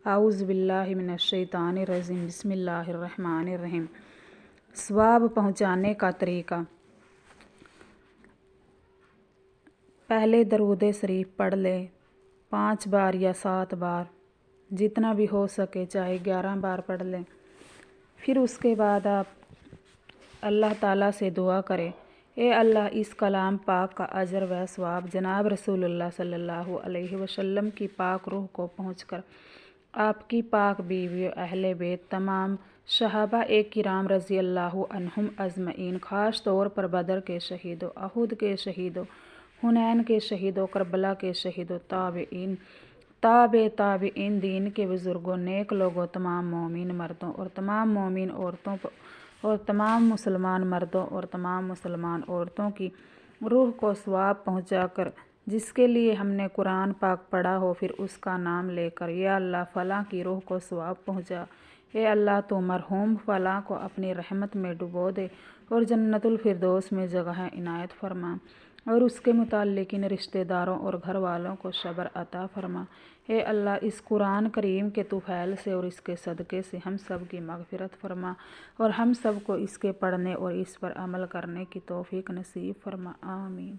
اعوذ باللہ من الشیطان الرجیم بسم اللہ الرحمن الرحیم۔ ثواب پہنچانے کا طریقہ۔ پہلے درود شریف پڑھ لیں 5 بار یا 7 بار، جتنا بھی ہو سکے، چاہے 11 بار پڑھ لیں۔ پھر اس کے بعد آپ اللہ تعالیٰ سے دعا کریں، اے اللہ اس کلام پاک کا اجر و ثواب جناب رسول اللہ صلی اللہ علیہ وسلم کی پاک روح کو پہنچ کر آپ کی پاک بیوی، اہل بیت، تمام صحابہ کرام رضی اللہ عنہم اجمعین، خاص طور پر بدر کے شہیدوں، احد کے شہیدوں، حنین کے شہیدوں، کربلا کے شہیدوں، تابعین، تابعین، دین کے بزرگوں، نیک لوگوں، تمام مومن مردوں اور تمام مومن عورتوں اور تمام مسلمان مردوں اور تمام مسلمان عورتوں کی روح کو ثواب پہنچا کر، جس کے لیے ہم نے قرآن پاک پڑھا ہو، پھر اس کا نام لے کر، یا اللہ فلاں کی روح کو ثواب پہنچا، اے اللہ تو مرحوم فلاں کو اپنی رحمت میں ڈبو دے اور جنت الفردوس میں جگہ عنایت فرما، اور اس کے متعلقین رشتہ داروں اور گھر والوں کو صبر عطا فرما۔ اے اللہ اس قرآن کریم کے طفیل سے اور اس کے صدقے سے ہم سب کی مغفرت فرما، اور ہم سب کو اس کے پڑھنے اور اس پر عمل کرنے کی توفیق نصیب فرما، آمین۔